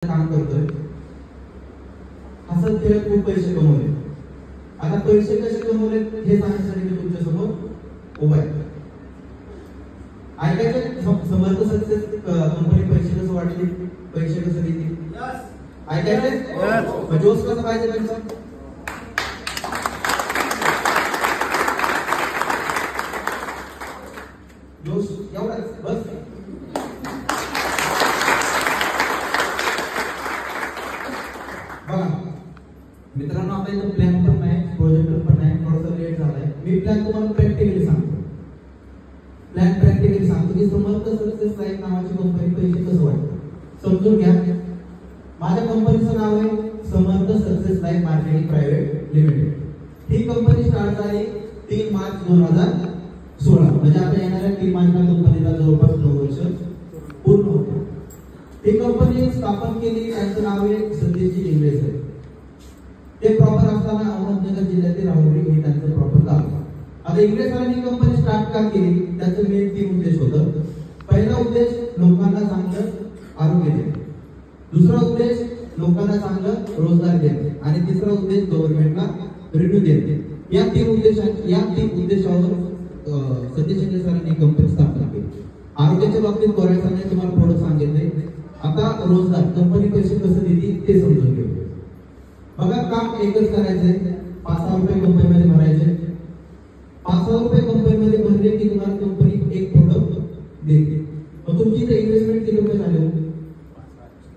काम करतोय, हसत खेळत खूप पैसे कमवले. आता पैसे कसे कमवले हे सांगण्यासाठी मी तुमच्या समोर उभा आहे. ऐकायचे समर्थ सक्सेस कंपनी पैसे कसं वाटली, पैसे कसं देतील, ऐकायचे जोश कसं पाहिजे त्यांचा. जोश एवढाच बस. बघा मित्रांनो, आपल्या इथं प्लॅन पण नाही, प्रोजेक्टर पण नाही, थोडासा लेट झालाय. मी प्लॅन तुम्हाला प्रॅक्टिकली सांगतो. प्लॅन प्रॅक्टिकली सांगतो की समर्थ सक्सेस लाईफ नावाची कंपनी पैसे कसं वाटतं समजून घ्या. माझ्या कंपनीचं नाव आहे Samarth success life marketing private limited. ही कंपनी स्टार्ट झाली 3 मार्च 2016. म्हणजे आता येणाऱ्या 3 मार्चला कंपनीला जवळपास 9 वर्ष पूर्ण होते. ही कंपनी स्थापन केली, त्यांचं नाव आहे सतीशजी इंग्रेस. ते प्रॉपर असताना अहमदनगर जिल्ह्यातील राहुरी हे त्यांचं प्रॉपर गाव. आता इंग्रेसांनी कंपनी स्टार्ट का केली, त्याचं मेन 3 उद्देश होतं. पहिला उद्देश लोकांना चांगलं आरोग्य देणे, दुसरा उद्देश लोकांना चांगलं रोजगार देणे आणि तिसरा उद्देश गव्हर्नमेंटला रिव्ह्यू देणे. या 3 उद्देशावर सतीश इंग्रेस सरांनी कंपनी स्थापन केली. आरोग्याच्या बाबतीत कोऱ्यासाने तुम्हाला थोडं सांगितलंय. आता रोजगार कंपनी पैसे कसं देते ते समजून घेऊ. बघा, काम एकच करायचंय, 5,000 रुपये कंपनीमध्ये भरायचे. 5,000 रुपये कंपनीमध्ये भरले की तुम्हाला कंपनी एक प्रोडक्ट देते. मग तुमची इथे इन्व्हेस्टमेंट किती रुपये झाले?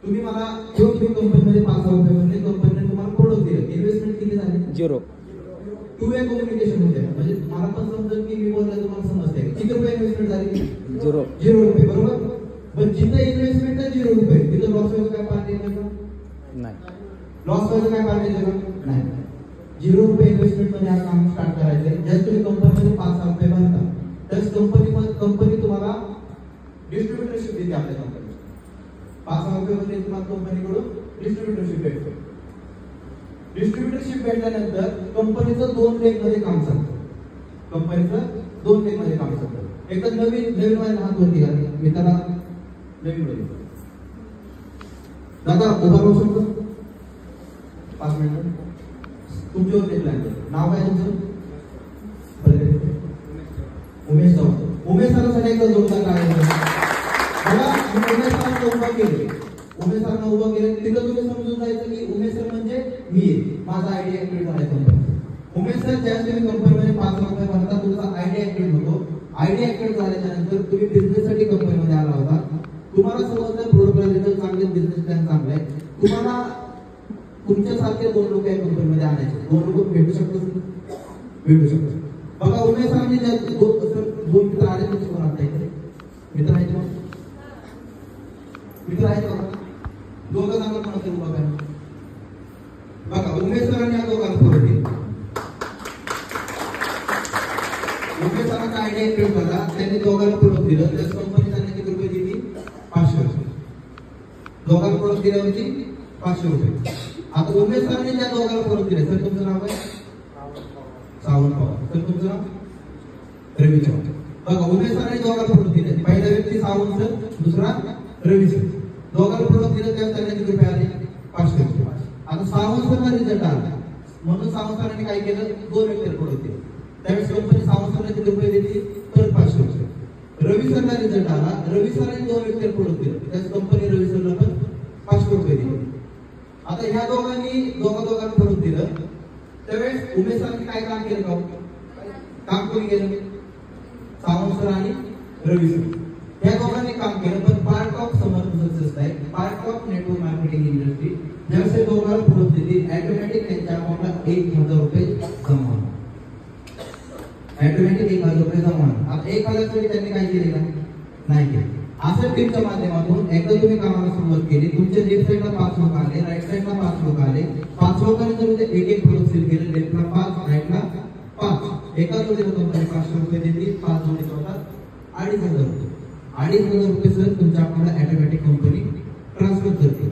तुम्ही मला कंपनीमध्ये 5,000 रुपये भरले, कंपनीने तुम्हाला प्रोडक्ट दिलं, इन्व्हेस्टमेंट किती झाली? 0. 2 वे कम्युनिकेशन होते. म्हणजे मला पण समजेल की मी बोलला तुम्हाला समजते किती रुपये इन्व्हेस्टमेंट झाली? 0 रुपये. बरोबर. पण जिथे इन्व्हेस्टमेंट आहे 0 रुपये, तिथे लॉस व्हायचं काय पार्टी नाही. लॉस व्हायचं काय पार्टी नाही. 0 रुपये इन्व्हेस्टमेंट मध्ये हा काम स्टार्ट करायचंय. जर तुम्ही कंपनीमध्ये 5,000 रुपये भरता तर कंपनी तुम्हाला डिस्ट्रीब्युटरशिप देते. आपल्या कंपनी 5,000 रुपये मध्ये तुम्हाला कंपनीकडून डिस्ट्रीब्युटरशिप भेटते. डिस्ट्रीब्युटरशिप भेटल्यानंतर कंपनीचं 2 लेग मध्ये काम चालतं. एकदा नवीन माझ्या हात वरती घालले, मी त्याला नवीन मध्ये दादा उभा राहू शकतो 5 मिनिटं. तुमच्यावर प्लॅन नाव काय तुमचं? उमेश चव्हाण. उमेश सरांसाठी एकदा जोरदार टाळ्या. उमेश सरांना उभा केले तिथं तुम्ही समजून जायचं की उमेश सर म्हणजे मी, माझा आयडिया ऍक्टिव्ह झालाय. उमेश सर ज्यावेळेस तुम्ही कंपनीमध्ये 5,000 रुपये भरता, तुमचा आयडिया ऍक्टिव्ह होतो. आयडिया ऍक्टिव्ह झाल्याच्या नंतर तुम्ही बिझनेस साठी कंपनीमध्ये आला होता. तुम्हाला समजलं प्रोडक्ट रिझल्ट चांगले, बिझनेस प्लॅन चांगला आहे. तुम्हाला तुमच्यासारखे 2 लोक या कंपनीमध्ये आणायचे. 2 लोक भेटू शकतो. बघा, उमेश सरांनी ज्या 2 मित्र आले तुमचे कोण आता इथे मित्र आहेत? मित्र आहेत बघा, दोघं चांगलं कोणाचे उभा करा. बघा, उमेश सरांनी या दोघांना फरक दिला. उमेश सरांचा आयडिया ऍक्टिव्ह झाला, त्यांनी दोघांना प्रोडक्ट दिलं. तर कंपनी त्यांना किती रुपये दिली? 500 रुपये. दोघांना प्रोडक्ट दिल्यावरती 500 रुपये. आता उमेश सरांनी ज्या दोघांना प्रोडक्ट दिले, सर तुमचं नाव आहे सावंत पवार, सर तुमचं नाव रवी चव्हाण. बघा, उमेश सरांनी दोघांना प्रोडक्ट दिले. पहिला व्यक्ती सावंत सर, दुसरा रवी सर. दोघांना प्रोडक्ट दिलं त्यावेळेस त्यांना किती रुपये आले? 500 रुपये. आता सावंत सरला रिझल्ट आला म्हणून सावंत सरांनी काय केलं? 2 व्यक्तीला प्रोडक्ट दिले. त्यावेळेस कंपनी सावंत सरला किती रुपये देते? परत 500 रुपये. रवी सरला रिझल्ट आला, रवी सरांनी 2 व्यक्तीला प्रोडक्ट दिलं, त्याच कंपनी रवी सरला पण 500 रुपये दिले. आता ह्या दोघांना प्रोडक्ट दिलं त्यावेळेस उमेश सरांनी काय काम केलं? काम कोणी केलं? सावंत सर आणि रवी सर या दोघांनी काम केलं. पण part of Samarth success life, part of network marketing industry ज्यावेळेस हे दोघांना प्रोडक्ट देतील, ऑटोमॅटिक त्यांच्या अकाउंटला 1,000 रुपये जमा होणार. ऑटोमॅटिक 1,000 रुपये जमा होणार. आता 1,000 रुपये त्यांनी काय केले? नाही केले. असं टीमच्या माध्यमातून एकदा तुम्ही कामाला सुरुवात केली, तुमच्या लेफ्ट साईडला 5 लोक आले, राईट साईडला 5 लोक आले. 5 लोकांनी जर एक प्रोडक्ट सेल केलं, लेफ्टला 5, राईटला 5, एका जोडीला कंपनी 500 रुपये देते. 5 जोडी होतात 2,500 रुपये. 2,500 रुपये सर तुमच्या अकाउंटला ऑटोमॅटिक कंपनी ट्रान्सफर करते.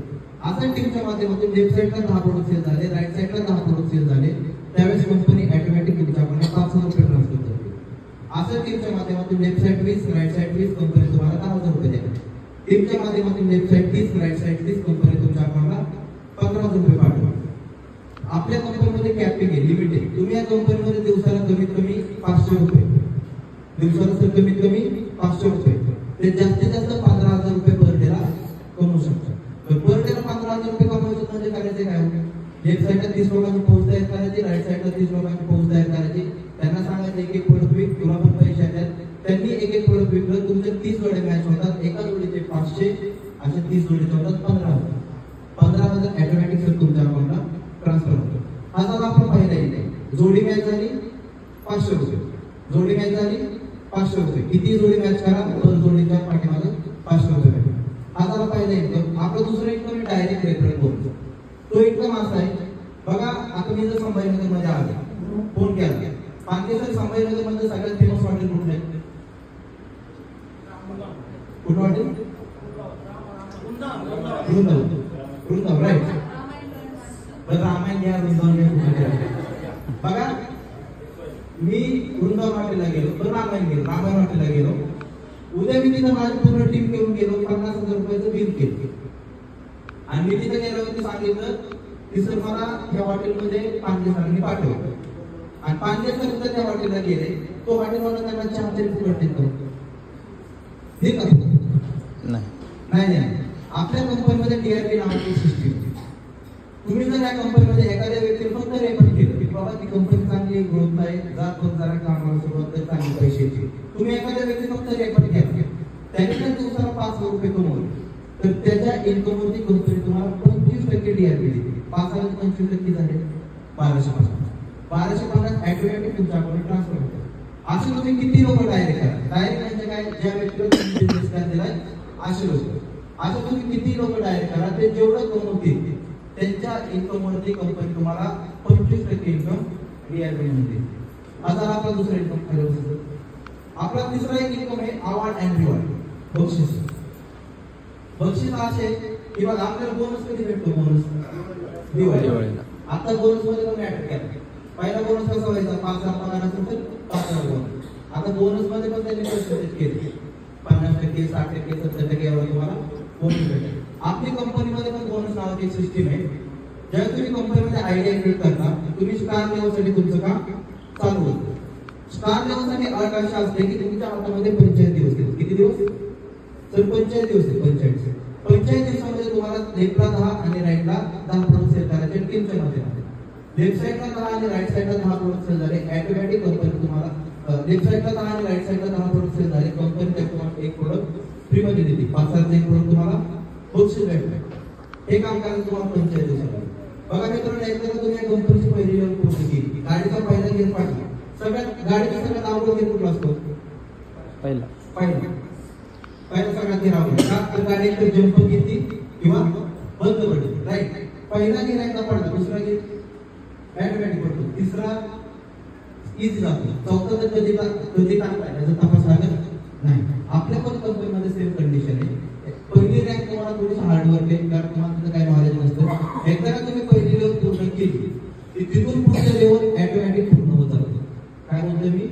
असं टीमच्या माध्यमातून लेफ्ट साईडला 10 प्रोडक्ट सेल झाले, राईट साईडला 10 प्रोडक्ट सेल झाले, त्यावेळेस कंपनी ऑटोमॅटिक तुमच्या अकाउंटला 5,000 रुपये ट्रान्सफर करते. असं टीमच्या माध्यमातून left side 20, right side 20, company तुम्हाला 10,000 रुपये देते. टीमच्या माध्यमातून left side 30, right side 30, company तुमच्या दिवसाला सर कमीत कमी 500 रुपये, ते जास्तीत जास्त 15,000 रुपये पर डेला कमवू शकतो. तर पर डेला 15,000 रुपये कमवायचे म्हणजे करायचे काय? लेफ्ट साईडला 30 लोकांची पोस्ट तयार करायची, राईट साईडला 30 लोकांची पोस्ट तयार करायची. त्यांना सांगायचं एक एक प्रोडक्ट विक, तुला पण पैसे आहेत. त्यांनी एक एक प्रोडक्ट विकलं, तुमचे 30 जोडे मॅच होतात, एका जोडीचे 500, अशा 30 जोडीचे होतात 15,000. 15,000 ऑटोमॅटिक सर तुमच्या अकाउंटला ट्रान्सफर होतो. हा झाला आपण पहिला इथे. जोडी मॅच झाली 500 रुपये, जोडी मॅच झाली 500 रुपये. किती जोडी मॅच करा पर जोडीच्या पाठीमागे 500 रुपये भेटतात. हा झाला पहिला इन्कम. आपला दुसरा इन्कम डायरेक्ट रेफरल बोलतो. तो इन्कम असा आहे बघा. आता मी जर संभाजीनगर मध्ये आलो, फोन केला, पानकेसर संभाजीनगर मध्ये सगळ्यात फेमस हॉटेल कुठलं आहे? कुठलं हॉटेल? वृंदावन, राईट. रामायण घ्या, वृंदावन घ्या. बघा मी वृंदावन हॉटेलला गेलो, रामायण हॉटेलला गेलो. उद्या मी तिथं माझी पूर्ण टीम घेऊन गेलो, 50,000 रुपयाचं बिल केलं. आणि मी तिथे गेल्यावरती सांगितलं की सर मला ह्या हॉटेलमध्ये पांडे सरांनी पाठवलं. आणि पांडे सर जर त्या हॉटेलला गेले, तो हॉटेलवाला त्यांना चहाचे फुकट देतो. ठीक आहे? नाही. आपल्या कंपनीमध्ये DRP नावाची सिस्टीम. तुम्ही जर या कंपनीमध्ये एखाद्या व्यक्तीला फक्त रेफर केलं की बाबा ती कंपनी चांगली ग्रोथ आहे, जात पण जरा कामाला सुरुवात तर चांगली पैसे येतील. तुम्ही एखाद्या व्यक्ती फक्त रेफर केला, त्याने जर दिवसाला 5,000 रुपये कमवले, तर त्याच्या इन्कमवरती कंपनी तुम्हाला 25% DRP देते. 5,000 25% झाले 1250 ऑटोमॅटिक तुमच्या अकाउंटला ट्रान्सफर होते. असे तुम्ही किती लोक डायरेक्ट करा. डायरेक्ट म्हणजे काय? ज्या व्यक्तीला तुम्ही बिझनेस प्लॅन दिलाय असे लोक. असं तुम्ही किती लोक डायरेक्ट करा, ते जेवढं कमवतील त्यांच्या इन्कम वरती कंपनी तुम्हाला 25% इन्कम DRP देते. आता आपला दुसरा इन्कम खाली. आपला तिसरा एक इन्कम आहे अवॉर्ड अँड रिवॉर्ड, बक्षीस. बक्षीस असे की बघा आपल्याला बोनस कधी भेटतो? बोनस दिवाळीला. आता बोनस मध्ये पण ऍड केला. पहिला बोनस कसा व्हायचा? 5,000 पगार असेल तर 5,000 बोनस. आता बोनस मध्ये पण त्यांनी पर्सेंटेज केले, 50%, 60%, 70% यावर तुम्हाला बोनस भेटेल. आपली कंपनीमध्ये पण बोनस नावाची एक सिस्टीम आहे. जेव्हा तुम्ही कंपनीमध्ये आयडिया क्रिएट करता, तुम्ही स्टार लेवलसाठी तुमचं काम चालू होतं. स्टार लेवलसाठी अट अशी असते की तुमच्या हातामध्ये 45 दिवस आहेत. किती दिवस? तर 45 दिवस आहेत. 45 दिवसामध्ये तुम्हाला लेफ्टला 10 आणि राईटला 10 प्रोडक्ट सेल करायचे टीमच्या मध्ये. लेफ्ट साईडला 10 आणि राईट साईडला 10 प्रोडक्ट सेल झाले, ऑटोमॅटिक कंपनी तुम्हाला लेफ्ट साईडला 10 आणि राईट साईडला 10 प्रोडक्ट सेल झाले, कंपनी तुम्हाला एक प्रोडक्ट फ्री मध्ये देते. 5,000 एक प्रोडक्ट तुम्हाला बक्षीस भेटतं. हे काम करायचं तुम्हाला 45 दिवसाला. बघा मित्रांनो, एकदा तुम्ही या कंपनीची पहिली लेवल पूर्ण केली, गाडीचा पहिला गिअर पाठवा. सगळ्यात गाडीचा सगळ्यात अवघड गिअर कुठला असतो? पहिला सगळ्यात गिअर अवघड. का तर गाडी एकतर जंप घेतली किंवा बंद पडली, राईट. पहिला गिअर एकदा पडला, दुसरा गिअर ऑटोमॅटिक पडतो, तिसरा इझी जातो, चौथा तर कधी टाकलाय याचा तपास लागत नाही. आपल्या पण कंपनीमध्ये सेम कंडिशन आहे. पहिली रँक तुम्हाला थोडीशी हार्डवर्क आहे, कारण तुम्हाला तिथं काही नॉलेज नसतं. एकदा का तुम्ही पहिली लेवल पूर्ण केली की तिथून पुढचं लेवल ऑटोमॅटिक पूर्ण होत जातं. काय म्हणतो मी?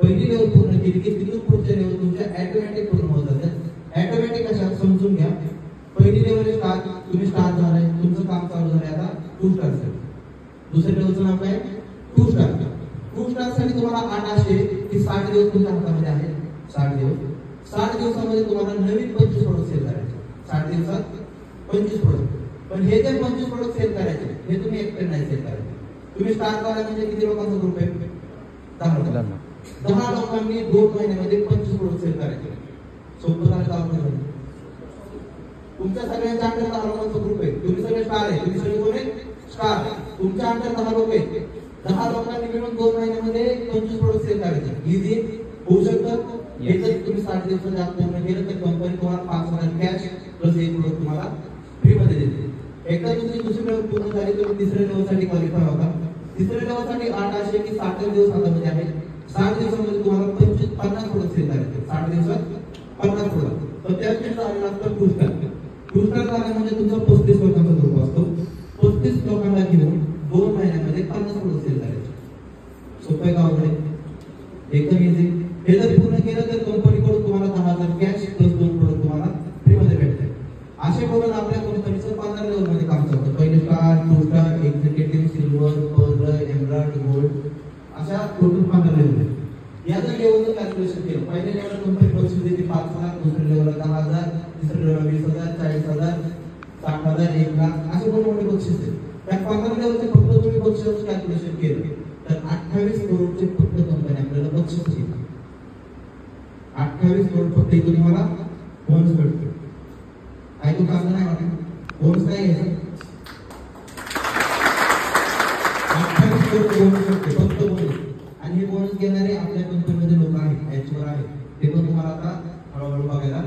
पहिली लेवल पूर्ण केली की तिथून पुढच्या लेवल तुमच्या ऑटोमॅटिक पूर्ण होत जातात. ऑटोमॅटिक कशा समजून घ्या. पहिली लेवल स्टार्ट, तुम्ही स्टार्ट झालाय, तुमचं काम चालू झालंय, आता 2 स्टार. दुसऱ्या लेवलचं नाव काय? 2 स्टार. 2 स्टार साठी तुम्हाला 8 असे की 60 दिवस तुमच्या हातामध्ये आहेत. 60 दिवस. 60 दिवसामध्ये तुम्हाला नवीन 25 प्रोडक्ट सेल करायचे. 60 दिवसात 25 प्रोडक्ट. पण हे जे 25 प्रोडक्ट सेल करायचे हे तुम्ही एकटे नाही सेल करायचे. तुम्ही स्टार्ट करा म्हणजे किती लोकांचा ग्रुप आहे? 10 लोकांना. 10 लोकांनी 2 महिन्यामध्ये 25 प्रोडक्ट सेल करायचे. सोपं झालं का? तुमच्या सगळ्यांच्या अंडर 10 लोकांचा ग्रुप आहे. तुम्ही सगळे स्टार आहे. तुम्ही सगळे कोण आहे? स्टार. तुमच्या अंडर 10 लोक आहेत. 10 लोकांनी मिळून 2 महिन्यामध्ये 25 प्रोडक्ट सेल करायचे. इझी होऊ शकतं. हे जर तुम्ही 60 दिवसाच्या आत पूर्ण केलं तर कंपनी तुम्हाला 5,000 कॅश प्लस एक प्रोडक्ट तुम्हाला फ्री मध्ये देते. एकदा तुमची दुसरी लेवल पूर्ण झाली तर तिसऱ्या लेवलसाठी क्वालिफाय होता. तिसऱ्या लेवलसाठी 8 असे की 60 दिवस हातामध्ये आहेत. 60 दिवसामध्ये तुम्हाला 50 प्रोडक्ट सेल करायचे. 60 दिवसात 50 प्रोडक्ट. तर त्या दिवशी झाले नंतर 2 स्टार. 2 स्टार झाला म्हणजे तुमचा 35 लोकांचा ग्रुप असतो. 35 लोकांना घेऊन 2 महिन्यामध्ये 50 प्रोडक्ट सेल करायचे. सोपं का अवघड? एकदम इझी. हे जर पूर्ण केलं तर कंपनीकडून तुम्हाला 10,000 कॅश प्लस 2 प्रोडक्ट तुम्हाला फ्री मध्ये भेटते. असे करून आपल्या कंपनीचं 15 लेवल मध्ये काम चालतं. पहिले star, 2 star, executive, silver, pearl, emerald, gold अशा टोटल 15 लेवल. याचं लेवलचं कॅल्क्युलेशन केलं. पहिल्या लेवलला कंपनी बक्षीस देते 5 लाख, दुसऱ्या लेवलला 10,000, तिसऱ्या लेवलला 20,000, 40,000, 60,000, 1 लाख असे मोठे बक्षीस देते. त्या 15 लेवलचे फक्त तुम्ही बक्षीस कॅल्क्युलेशन केलं तर 28 करोडचे फक्त कंपनी आपल्याला बक्षीस देते. 28 करोड फक्त इथून तुम्हाला बोनस भेटतो. ऐकून चांगलं नाही वाटत? बोनस काय घ्यायचं? 28 करोड बोनस भेटते फक्त बोनस. आणि हे बोनस घेणारे आपल्या कंपनीमध्ये लोक आहेत, एचवर आहेत, ते पण तुम्हाला आता हळूहळू बघायला